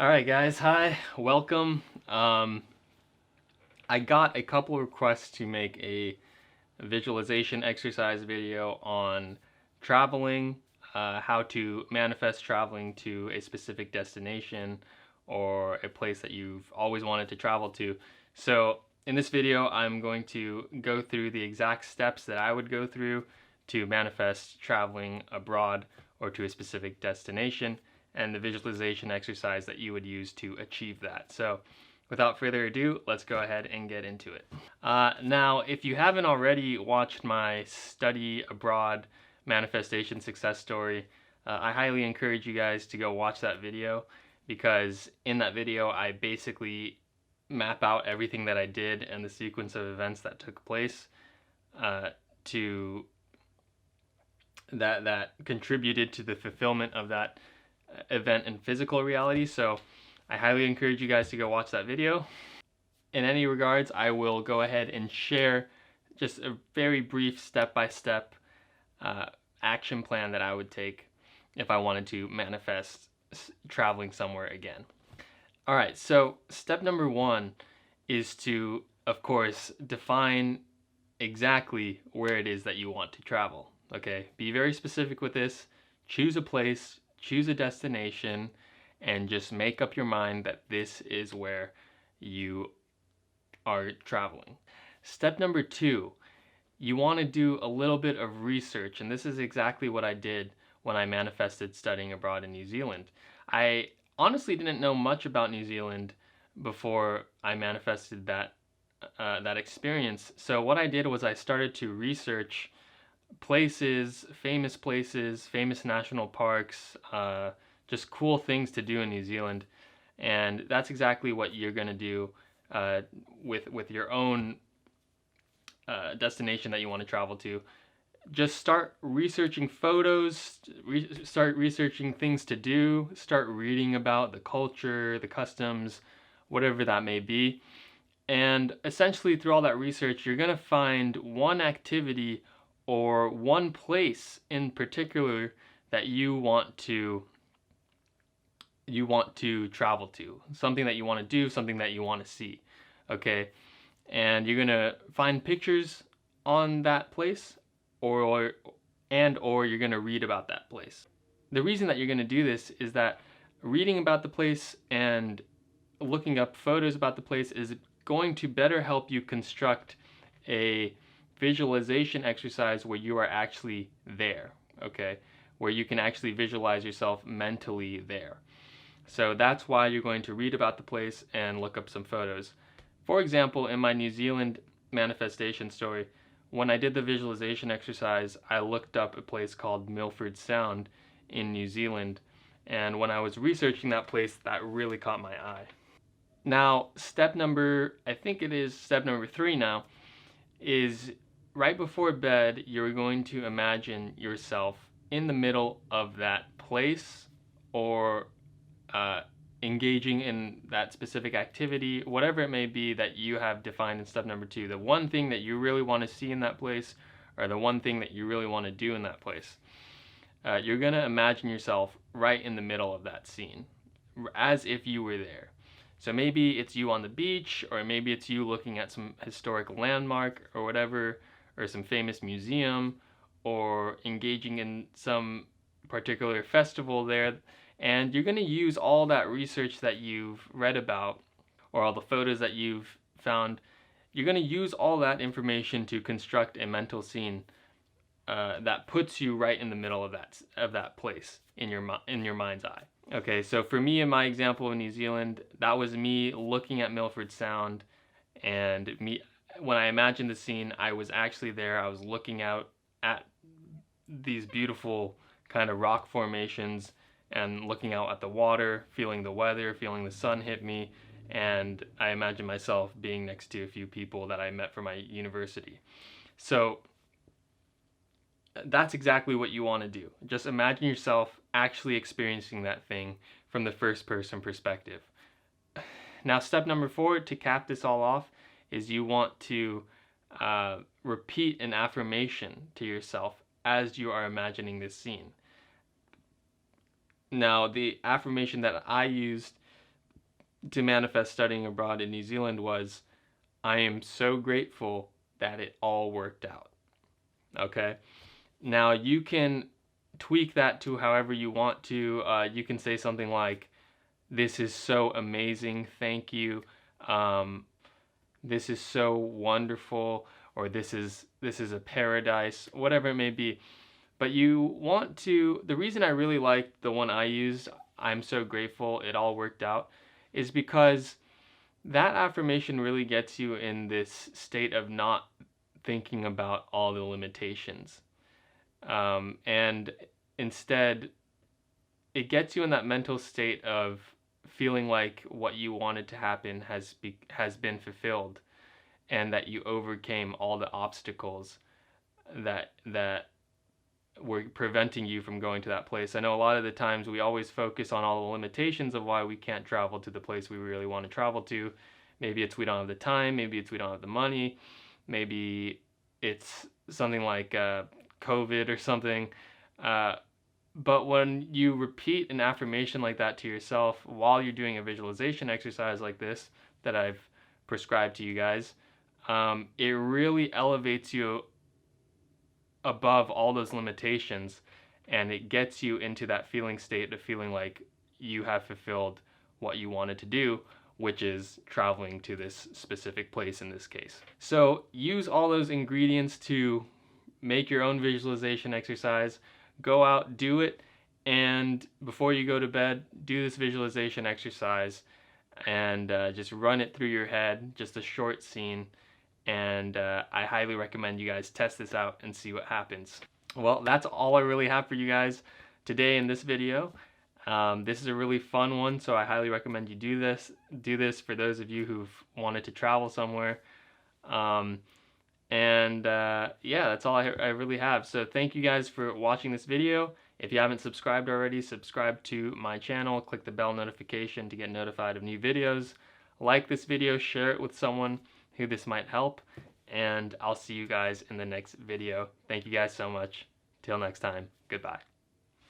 All right, guys. Hi, welcome. I got a couple requests to make a visualization exercise video on traveling, how to manifest traveling to a specific destination or a place that you've always wanted to travel to. So in this video, I'm going to go through the exact steps that I would go through to manifest traveling abroad or to a specific destination, and the visualization exercise that you would use to achieve that. So without further ado, let's go ahead and get into it. Now, if you haven't already watched my study abroad manifestation success story, I highly encourage you guys to go watch that video, because in that video I basically map out everything that I did and the sequence of events that took place to that contributed to the fulfillment of that event in physical reality. So I highly encourage you guys to go watch that video. In any regards, I will go ahead and share just a very brief step-by-step action plan that I would take if I wanted to manifest traveling somewhere again. All right, so step number one is to, of course, define exactly where it is that you want to travel. Okay, be very specific with this. Choose a place, choose a destination, and just make up your mind that this is where you are traveling. Step number two, you want to do a little bit of research, and this is exactly what I did when I manifested studying abroad in New Zealand. I honestly didn't know much about New Zealand before I manifested that experience. So what I did was I started to research places, famous national parks, just cool things to do in New Zealand. And that's exactly what you're going to do with your own destination that you want to travel to. Just start researching photos, start researching things to do, start reading about the culture, the customs, whatever that may be. And essentially through all that research, you're going to find one activity or one place in particular that you want to travel to, something that you want to do, something that you want to see. Okay, and you're gonna find pictures on that place, or you're gonna read about that place. The reason that you're gonna do this is that reading about the place and looking up photos about the place is going to better help you construct a visualization exercise where you are actually there, okay? Where you can actually visualize yourself mentally there. So that's why you're going to read about the place and look up some photos. For example, in my New Zealand manifestation story, when I did the visualization exercise, I looked up a place called Milford Sound in New Zealand, and when I was researching that place, that really caught my eye. Now, I think it is step number 3 now, is right before bed, you're going to imagine yourself in the middle of that place, or engaging in that specific activity, whatever it may be that you have defined in step number 2. The one thing that you really want to see in that place, or the one thing that you really want to do in that place. You're going to imagine yourself right in the middle of that scene, as if you were there. So maybe it's you on the beach, or maybe it's you looking at some historic landmark or whatever, or some famous museum, or engaging in some particular festival there. And you're going to use all that research that you've read about, or all the photos that you've found. You're going to use all that information to construct a mental scene that puts you right in the middle of that place in your mind's eye. Okay, so for me, in my example of New Zealand, that was me looking at Milford Sound, and when I imagined the scene, I was actually there. I was looking out at these beautiful kind of rock formations and looking out at the water, feeling the weather, feeling the sun hit me, and I imagine myself being next to a few people that I met from my university. So that's exactly what you want to do. Just imagine yourself actually experiencing that thing from the first person perspective. Now, step number 4, to cap this all off, is you want to repeat an affirmation to yourself as you are imagining this scene. Now, the affirmation that I used to manifest studying abroad in New Zealand was, I am so grateful that it all worked out. Okay? Now you can tweak that to however you want to. You can say something like, "This is so amazing, thank you. Um, this is so wonderful," or this is a paradise," whatever it may be. But you want to. The reason I really liked the one I used, "I'm so grateful it all worked out," is because that affirmation really gets you in this state of not thinking about all the limitations. And instead, it gets you in that mental state of feeling like what you wanted to happen has been fulfilled, and that you overcame all the obstacles that were preventing you from going to that place. I know a lot of the times we always focus on all the limitations of why we can't travel to the place we really want to travel to. Maybe it's we don't have the time, maybe it's we don't have the money, maybe it's something like COVID or something. But when you repeat an affirmation like that to yourself while you're doing a visualization exercise like this that I've prescribed to you guys, it really elevates you above all those limitations, and it gets you into that feeling state of feeling like you have fulfilled what you wanted to do, which is traveling to this specific place in this case. So use all those ingredients to make your own visualization exercise. Go out, do it, and before you go to bed, do this visualization exercise and just run it through your head, just a short scene. And I highly recommend you guys test this out and see what happens. Well, that's all I really have for you guys today in this video. This is a really fun one, so I highly recommend you do this. Do this for those of you who've wanted to travel somewhere. Yeah, that's all I really have. So thank you guys for watching this video. If you haven't subscribed already, subscribe to my channel. Click the bell notification to get notified of new videos. Like this video, share it with someone who this might help, and I'll see you guys in the next video. Thank you guys so much. Till next time, goodbye.